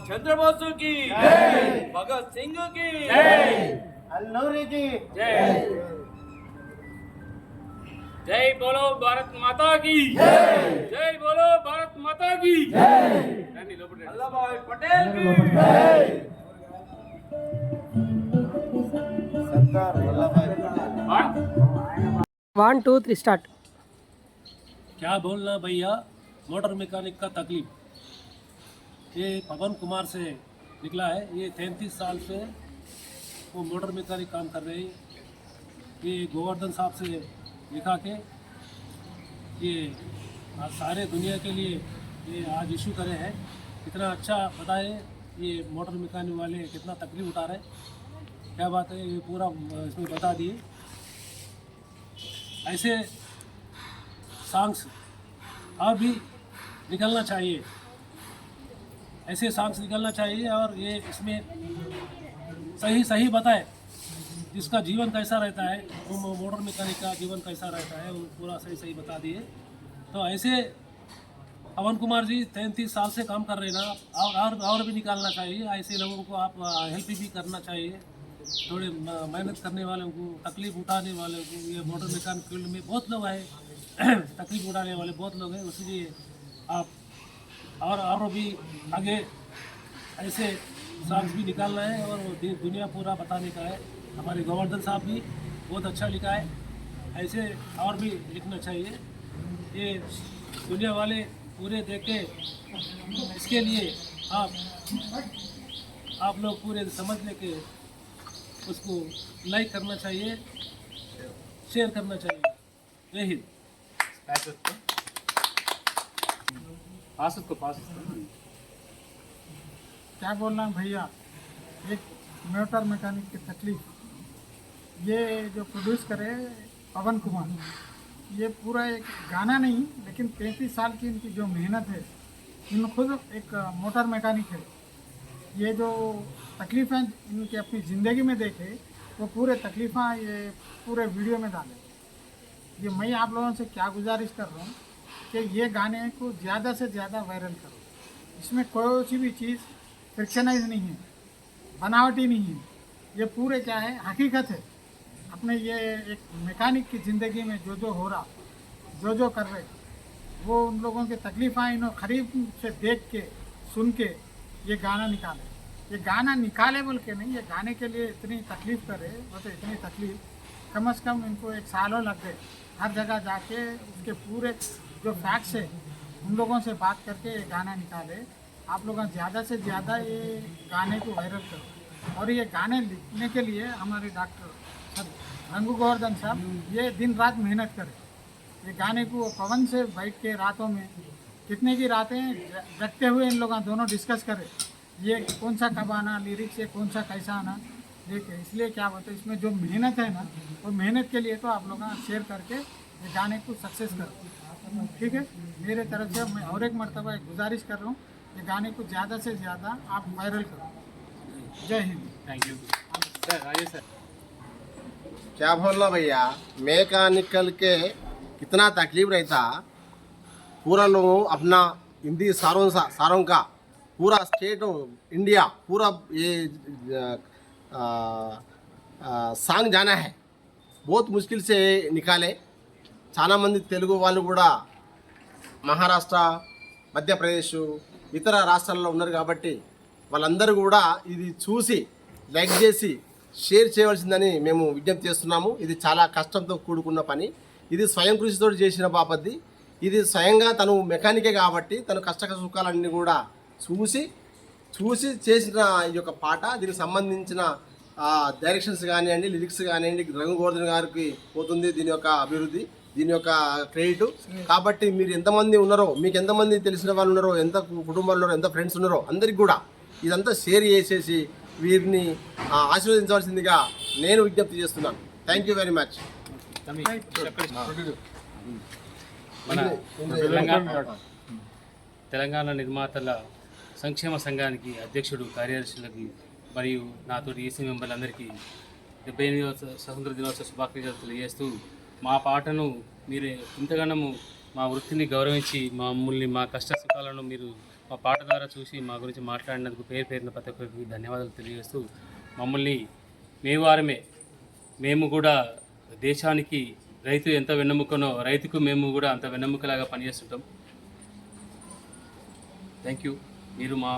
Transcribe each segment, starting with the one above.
चंद्रबोस की भगत सिंह की अल्लूरी की जय बोलो भारत माता की जय बोलो भारत माता की वल्लभ भाई पटेल की सरदार वल्लभ भाई पटेल। 1 2 3 स्टार्ट। क्या बोलना भैया, मोटर मैकेनिक का तकलीफ ये पवन कुमार से निकला है। ये 33 साल से वो मोटर मैकेनिक काम कर रहे हैं। ये गोवर्धन साहब से लिखा के ये आज सारे दुनिया के लिए ये आज इशू करे हैं। कितना अच्छा बताए ये मोटर मैकेनिक वाले कितना तकलीफ उठा रहे हैं, क्या बात है, ये पूरा इसमें बता दिए। ऐसे सॉन्ग्स और भी निकलना चाहिए, ऐसे सॉन्ग्स निकलना चाहिए और ये इसमें सही बताए जिसका जीवन कैसा रहता है, वो मोटर मैकेनिक का जीवन कैसा रहता है, वो पूरा सही बता दिए। तो ऐसे पवन कुमार जी 33 साल से काम कर रहे हैं ना, और भी निकालना चाहिए। ऐसे लोगों को आप हेल्प भी करना चाहिए, थोड़े मेहनत करने वालों को, तकलीफ उठाने वालों को। ये मोटर मैकेनिक फील्ड में बहुत लोग हैं तकलीफ उठाने वाले बहुत लोग हैं, इसलिए आप और भी आगे ऐसे सॉन्ग्स भी निकालना है और दुनिया पूरा बताने का है। हमारे गोवर्धन साहब भी बहुत अच्छा लिखा है, ऐसे और भी लिखना चाहिए। ये दुनिया वाले पूरे देख के इसके लिए आप लोग पूरे समझ लेके उसको लाइक करना चाहिए, शेयर करना चाहिए। जय हिंद। क्या बोलना भैया, एक मोटर मैकेनिक की तकलीफ, ये जो प्रोड्यूस करे पवन कुमार, ये पूरा एक गाना नहीं लेकिन 33 साल की इनकी जो मेहनत है, इन खुद एक मोटर मैकेनिक है। ये जो तकलीफ़ें इनकी अपनी ज़िंदगी में देखे वो पूरे तकलीफ़ें ये पूरे वीडियो में डाले। ये मैं आप लोगों से क्या गुजारिश कर रहा हूँ कि ये गाने को ज़्यादा से ज़्यादा वायरल करो। इसमें कोई सी भी चीज़ फिक्शनाइज नहीं है, बनावटी नहीं है, ये पूरे क्या है हकीकत है। अपने ये एक मैकेनिक की ज़िंदगी में जो हो रहा, जो कर रहे, वो उन लोगों की तकलीफ़ें इन्होंने करीब से देख के सुन के ये गाना निकाले। ये गाना निकाले बोल के नहीं, ये गाने के लिए इतनी तकलीफ़ करे, वो तो इतनी तकलीफ़ कम से कम इनको 1 सालों लग गए। हर जगह जाके उसके पूरे जो फैक्ट्स है उन लोगों से बात करके ये गाना निकाले। आप लोग ज़्यादा से ज़्यादा ये गाने को वायरल करो। और ये गाने लिखने के लिए हमारे डॉक्टर रंगू गोवर्धन साहब ये दिन रात मेहनत करे। ये गाने को पवन से बैठ के रातों में कितने की रातें जगते हुए इन लोग दोनों डिस्कस करें, ये कौन सा कब आना, लिरिक्स ये कौन सा कैसा आना, देखिए। इसलिए क्या बोलते हैं, इसमें जो मेहनत है ना, वो मेहनत के लिए तो आप लोग शेयर करके ये गाने को सक्सेस करो, ठीक है। मेरे तरफ से मैं और एक मरतबा गुजारिश कर रहा हूँ, ये गाने को ज़्यादा से ज़्यादा आप वायरल करो। Jai Hind. Thank you sir. आइए सर। क्या बोलना भैया, मैकेनिकल के कितना तकलीफ रहता, पूरा लोगों अपना हिंदी सारों का पूरा स्टेट इंडिया पूरा ये సాంగ్ जाना है, बहुत मुश्किल से निकाले। చాలా మంది తెలుగు వాళ్ళు కూడా మహారాష్ట్ర, మధ్యప్రదేశ్, ఇతర రాష్ట్రాల్లో ఉన్నారు కాబట్టి వాళ్ళందరూ కూడా ఇది చూసి లైక్ చేసి షేర్ చేయవలసిందని మేము విజ్ఞప్తి చేస్తున్నాము। ఇది చాలా కష్టంతో కూడుకున్న పని, ఇది స్వయం కృషితో చేసిన బాపద్ది। ఇది స్వయంగా తను మెకానికే కాబట్టి తను కష్ట సుఖాలన్నీ కూడా చూసి చేసిన ఈ యొక్క పాట। దీనికి సంబంధించిన డైరెక్షన్స్ కానివ్వండి, లిరిక్స్ కానివ్వండి, రఘు గోవర్ధన్ గారికి పోతుంది దీని యొక్క అభివృద్ధి, దీని యొక్క క్రెడిట్। కాబట్టి మీరు ఎంతమంది ఉన్నారో, మీకు ఎంతమంది తెలిసిన వాళ్ళు ఉన్నారో, ఎంత కుటుంబాలు ఉన్నారో, ఎంత ఫ్రెండ్స్ ఉన్నారో అందరికి కూడా ఇదంతా షేర్ చేసేసి వీరిని ఆశీర్వదించవలసిందిగా నేను విజ్ఞప్తి చేస్తున్నాను। Thank you very much. Telangana నిర్మాతల సంక్షేమ సంఘానికి అధ్యక్షుడు, కార్యదర్శులకి మరియు నాతోటి ఈసీ మెంబర్లందరికీ 78వ స్వతంత్ర దినోత్సవ శుభాకాంక్షలు తెలియజేస్తూ, మా పాటను మీరు ఇంతగానో మా వృత్తిని గౌరవించి మమ్మల్ని మా కష్ట సుఖాలను మీరు మా పాట ద్వారా చూసి మా గురించి మాట్లాడినందుకు పేరు పేరున ప్రతి ఒక్కరికి ధన్యవాదాలు తెలియజేస్తూ మమ్మల్ని మేము కూడా దేశానికి రైతు ఎంత వెన్నెముకనో రైతుకు మేము కూడా అంత వెన్నెముకలాగా పనిచేస్తుంటాం. Thank you. మీరు మా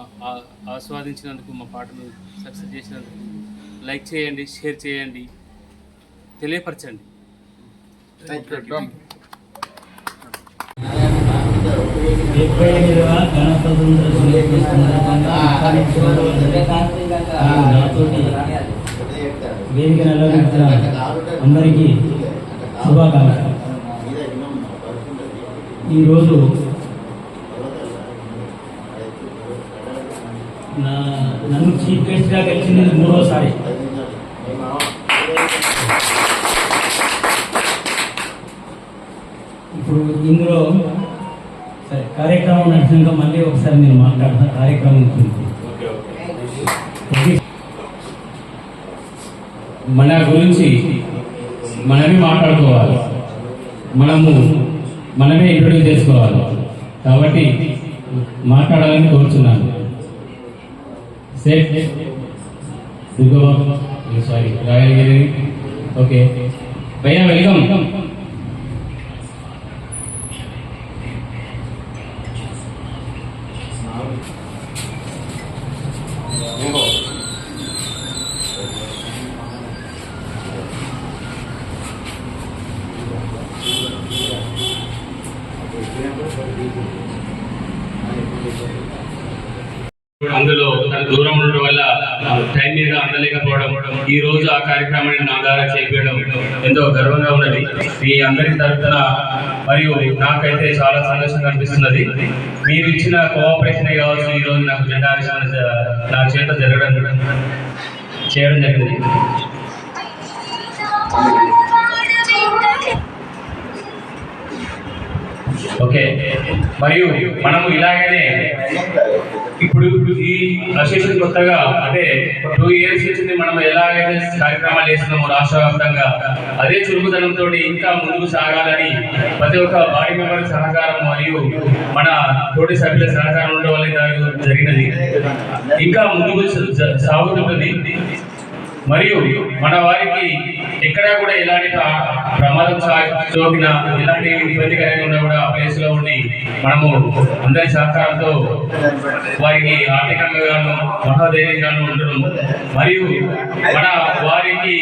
ఆస్వాదించినందుకు, మా పాటను సక్సెస్ చేసినందుకు లైక్ చేయండి, షేర్ చేయండి, తెలియపరచండి. Thank you. వేదికను అలంకరించిన అందరికీ శుభాకాంక్షలు. ఈరోజు నన్ను చీఫ్ గెస్ట్గా గెలిచింది 3వసారి. ఇప్పుడు ఇందులో సరే కార్యక్రమం నడిచినాక మళ్ళీ ఒకసారి నేను మాట్లాడతాను. కార్యక్రమం గురించి మన గురించి మనమే మాట్లాడుకోవాలి, మనమే ఇంట్రొడ్యూస్ చేసుకోవాలి. కాబట్టి మాట్లాడాలని కోరుచున్నాను. సెట్ సారీ రాయలగిరి. ఓకే భయ్యా, వెల్కమ్. అందులో తన దూరం ఉండడం వల్ల టైం మీద అందలేకపోవడం, ఈ రోజు ఆ కార్యక్రమాన్ని నా ద్వారా చేపట్టడం ఎంతో గర్వంగా ఉన్నది. మీ అందరి తరఫున మరియు నాకైతే చాలా సంతోషంగా అనిపిస్తున్నది. మీరు ఇచ్చిన కోఆపరేషన్ కావచ్చు, ఈ రోజు నాకు జెండా ఆవిష్కరణ నా చేత చేయడం జరిగింది. ఓకే, మరియు మనము ఇలాగనే ఇప్పుడు ఈ అసోసియేషన్ కొత్తగా అంటే 2 years నుంచి మనం ఎలాగైతే కార్యక్రమాలు చేస్తున్నామో రాష్ట్ర వ్యాప్తంగా అదే చురుకుదనంతో ఇంకా ముందుకు సాగాలని ప్రతి ఒక్క బాడీ మెంబర్ సహకారం మరియు మన తోటి సభ్యుల సహకారం ఉండడం వల్ల జరిగినది. ఇంకా ముందుకు సాగుతుంటుంది. మరియు మన వారికి ఎక్కడా కూడా ఎలాంటి ప్రమాదం సోకినా, ఎలాంటి ఇబ్బందికరంగా ఉన్నా కూడా ఆ ప్లేస్ లో ఉండి మనము అందరి సహకారంతో వారికి ఆర్థికంగా గాను మహోధైర్యంగాను ఉండడం, మరియు మన వారికి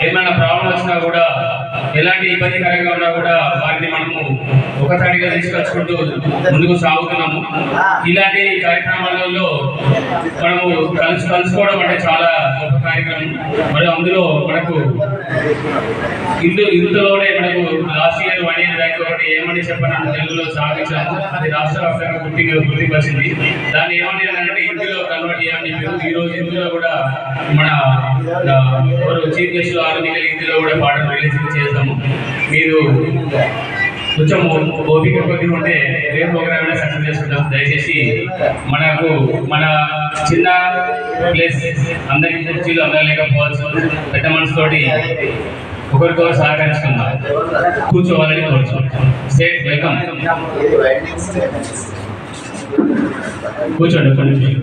ఏమైనా ప్రాబ్లం వచ్చినా కూడా ఎలాంటి ఇబ్బందికరంగా ఉన్నా కూడా వారిని మనము ఒకసారిగా తీసుకొచ్చుకుంటూ ముందుకు సాగుతున్నాము. ఇలాంటి కార్యక్రమాలలో మనము కలుసుకోవడం అంటే చాలా గొప్ప కార్యక్రమం. మరి అందులో మనకు ఇందులోనే మనకు లాస్ట్ ఇయర్ 1 year బ్యాక్ ఒకటి ఏమని చెప్పాను తెలుగులో సాగించాము. అది రాష్ట్ర వ్యాప్తంగా గుర్తింపు వచ్చింది. దాన్ని ఏమని అంటే ఇందులో కన్వర్ట్ చేయమని చెప్పారు. ఈ రోజు ఇందులో కూడా మన చీఫ్ గెస్ట్ ఆర్మీలు ఇందులో కూడా పాటలు రిలీజ్ చేస్తాము. మీరు కొంచెం ఓపిక కొద్ది ఉంటే ఏ ప్రోగ్రామ్ అయినా సక్సెస్ చేసుకుంటాం. దయచేసి మన చిన్న ప్లేస్ అందరి కుర్చీలు అందలేకపోవచ్చు. పెద్ద మనసుతోటి ఒకరికొకరు సహకరించుకుందాం. కూర్చోవాలని కోరుచున్నాం. State welcome. కూర్చోండి ఒక నిమిషం.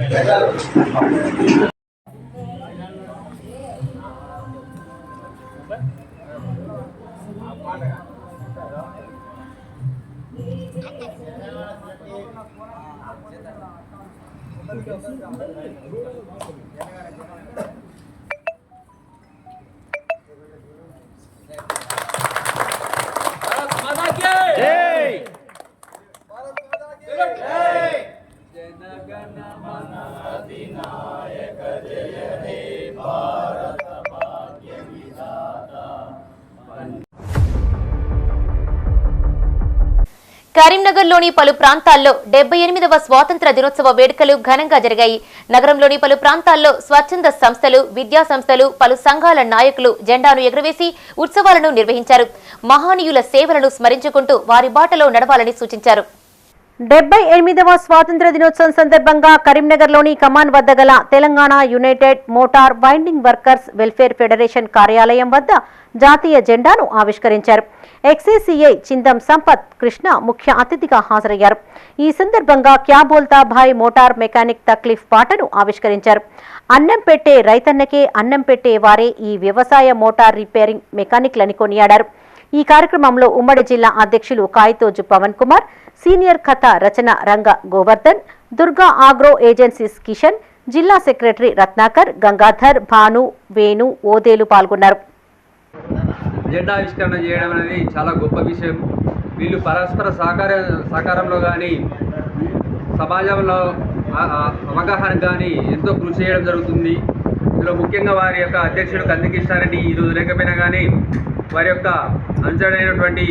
కరీంనగర్లోని పలు ప్రాంతాల్లో 78వ స్వాతంత్ర దినోత్సవ వేడుకలు ఘనంగా జరిగాయి. నగరంలోని పలు ప్రాంతాల్లో స్వచ్ఛంద సంస్థలు, విద్యా సంస్థలు, పలు సంఘాల నాయకులు జెండాను ఎగురవేసి ఉత్సవాలను నిర్వహించారు. మహానీయుల సేవలను స్మరించుకుంటూ వారి బాటలో నడవాలని సూచించారు. 78వ స్వాతంత్ర దినోత్సవం సందర్భంగా కరీంనగర్లోని కమాన్ వద్ద గల Telangana United motor winding workers welfare federation కార్యాలయం వద్ద జాతీయ జెండాను ఆవిష్కరించారు. ఎక్సీసీఐ చిందం సంపత్ కృష్ణ ముఖ్య అతిథిగా హాజరయ్యారు. ఈ సందర్భంగా క్యా బోల్తా భాయ్ మోటార్ మెకానిక్ తక్లీఫ్ పాటను ఆవిష్కరించారు. అన్నం పెట్టే రైతన్నకే అన్నం పెట్టే వారే ఈ వ్యవసాయ మోటార్ రిపేరింగ్ మెకానిక్లని కొనియాడారు. ఈ కార్యక్రమంలో ఉమ్మడి జిల్లా అధ్యక్షులు కాయితోజు పవన్ కుమార్, సీనియర్ కథ రచన రంగ గోవర్ధన్, దుర్గా ఆగ్రో ఏజెన్సీస్ కిషన్, జిల్లా సెక్రటరీ రత్నాకర్, గంగాధర్, భాను, వేణు, ఓదేలు పాల్గొన్నారు. జెండా ఆవిష్కరణ చేయడం అనేది చాలా గొప్ప విషయం. వీళ్ళు పరస్పర సహకారంలో కానీ సమాజంలో అవగాహన కానీ ఎంతో కృషి చేయడం జరుగుతుంది. ఇందులో ముఖ్యంగా వారి యొక్క అధ్యక్షుడు కందికృష్ణారెడ్డి ఈరోజు లేకపోయినా కానీ వారి యొక్క అనుచరుడైనటువంటి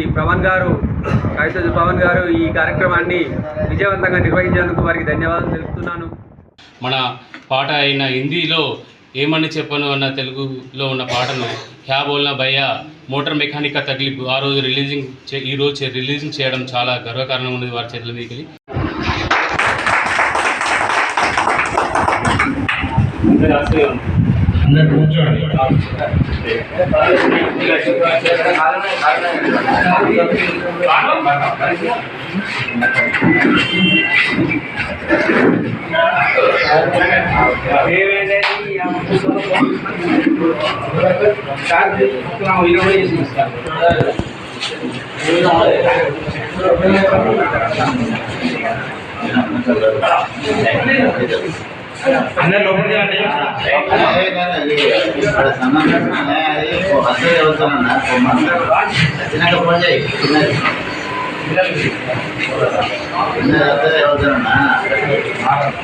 కాయితోజు పవన్ గారు ఈ కార్యక్రమాన్ని విజయవంతంగా నిర్వహించేందుకు వారికి ధన్యవాదాలు తెలుపుతున్నాను. మన పాట అయిన హిందీలో ఏమని చెప్పను అన్న తెలుగులో ఉన్న పాటను క్యా బోల్నా భయ్యా మోటార్ మెకానిక్ తక్లీఫ్ ఆ రోజు రిలీజింగ్ చేయడం చాలా గర్వకారణంగా ఉన్నది వారి చేతుల మీదకి. అందరు లోపలికి మాకు